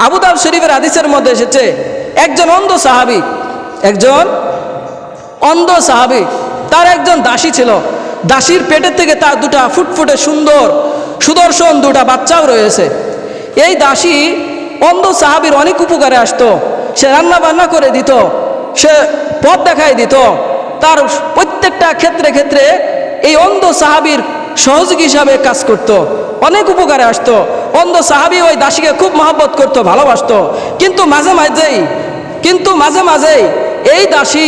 আবু দাউদ শরীফের হাদিসের মধ্যে এসেছে, একজন অন্ধ সাহাবী, তার একজন দাসী ছিল। দাসীর পেটের থেকে তার দুটা ফুটফুটে সুন্দর সুদর্শন দুটা বাচ্চাও রয়েছে। এই দাসী অন্ধ সাহাবীর অনেক উপকারে আসতো। সে রান্না বান্না করে দিত, সে পথ দেখাই দিত, তার প্রত্যেকটা ক্ষেত্রে এই অন্ধ সাহাবীর সহযোগী হিসাবে কাজ করত, অনেক উপকারে আসতো। অন্ধ সাহাবী ওই দাসীকে খুব মহব্বত করত, ভালোবাসতো। কিন্তু মাঝে মাঝেই এই দাসী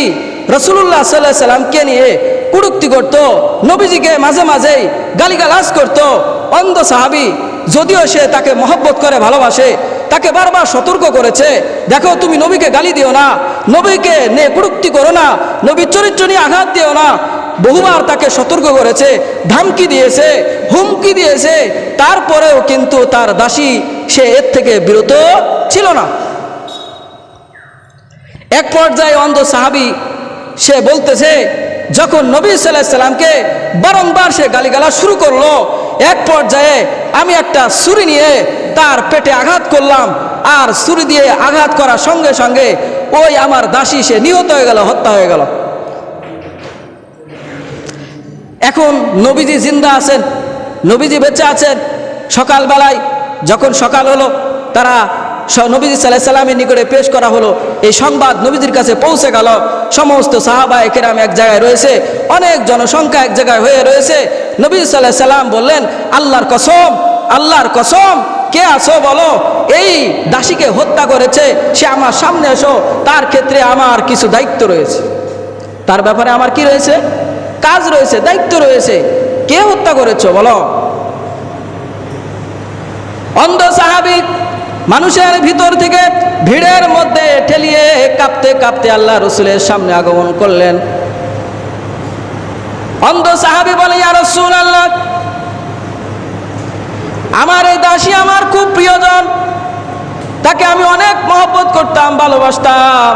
রাসূলুল্লাহ সাল্লাল্লাহু আলাইহি সাল্লামকে নিয়ে কুড়ুক্তি করত, নবীজিকে মাঝে মাঝেই গালিগালাজ করত। অন্ধ সাহাবী যদিও সে তাকে মহব্বত করে, ভালোবাসে, তাকে বারবার সতর্ক করেছে, দেখো তুমি নবীকে গালি দিও না, নবীকে নিয়ে কুড়ুক্তি করো না, নবীর চরিত্র নিয়ে আঘাত দিও না। বহুবার তাকে সতর্ক করেছে, ধমকি দিয়েছে, হুমকি দিয়েছে। তারপরেও কিন্তু তার দাসী সে এর থেকে বিরত ছিল না। এক পর্যায়ে অন্ধ সাহাবী সে বলতেছে, যখন নবী সাল্লাল্লাহু আলাইহি সাল্লামকে বারংবার সে গালিগালাজ শুরু করলো, এক পর্যায়ে আমি একটা ছুরি নিয়ে তার পেটে আঘাত করলাম, আর ছুরি দিয়ে আঘাত করার সঙ্গে সঙ্গে ওই আমার দাসী সে নিহত হয়ে গেল, হত্যা হয়ে গেল। এখন নবীজি জিন্দা আছেন, নবীজি বেঁচে আছেন। সকালবেলায় যখন সকাল হলো, তারা নবীজি সাল্লাল্লাহু আলাইহি সাল্লামের নিকটে পেশ করা হলো। এই সংবাদ নবীজির কাছে পৌঁছে গেল। সমস্ত সাহাবায়ে কেরাম এক জায়গায় রয়েছে, অনেক জনসংখ্যা এক জায়গায় হয়ে রয়েছে। নবীজি সাল্লাল্লাহু আলাইহি সাল্লাম বললেন, আল্লাহর কসম, কে আছো বলো, এই দাসীকে হত্যা করেছে, সে আমার সামনে এসো, তার ক্ষেত্রে আমার কিছু দায়িত্ব রয়েছে, তার ব্যাপারে আমার কি রয়েছে, কাজ রয়েছে, দায়িত্ব রয়েছে। কে হত্যা করেছো বলো। অন্ধ সাহাবী মানুষের ভিতর থেকে ভিড়ের মধ্যে ঠেলিয়ে কাঁপতে কাঁপতে আল্লাহ রাসূলের সামনে আগমন করলেন। অন্ধ সাহাবী বলে, ইয়া রাসূলুল্লাহ, আমার এই দাসী আমার খুব প্রিয়জন, তাকে আমি অনেক মহব্বত করতাম, ভালোবাসতাম।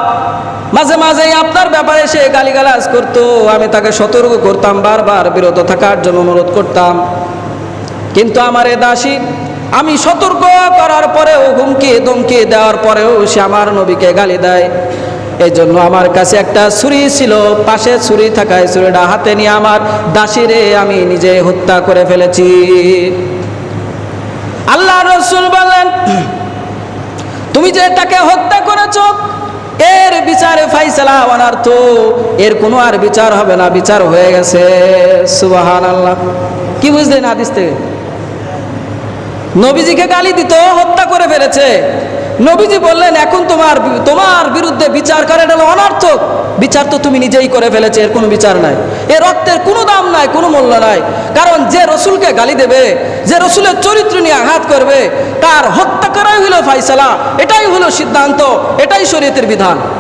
মাঝে মাঝেই আপনার ব্যাপারে সে গালিগালাজ করতো, আমি তাকে সতর্ক করতাম, বারবার বিরত থাকার জন্য অনুরোধ করতাম। কিন্তু আমার এই দাসী, আমি সতর্ক করার পরেও, হুমকি ধমকি দেওয়ার পরেও সে আমার নবীকে গালি দেয়। এই জন্য আমার কাছে একটা ছুরি ছিল, পাশে ছুরি থাকায় ছুরিটা হাতে নিয়ে আমার দাসীরে আমি নিজে হত্যা করে ফেলেছি। আল্লাহ রাসূল বললেন, তুমি যে তাকে হত্যা করেছো, এর বিচারে ফাইসালা অনার্থ, এর কোনো আর বিচার হবে না, বিচার হয়ে গেছে। সুবহানাল্লাহ। কি বুঝলেন হাদিস থেকে? নবীজিকে গালি দিত, হত্যা করে ফেলেছে। নবীজি বললেন, এখন তোমার বিরুদ্ধে বিচার করে, এটা হলো অনর্থক বিচার, তো তুমি নিজেই করে ফেলেছে, এর কোনো বিচার নাই, এর রক্তের কোনো দাম নাই, কোনো মূল্য নাই। কারণ যে রসুলকে গালি দেবে, যে রসুলের চরিত্র নিয়ে আঘাত করবে, তার হত্যা করাই হলো ফাইসালা, এটাই হলো সিদ্ধান্ত, এটাই শরীয়তের বিধান।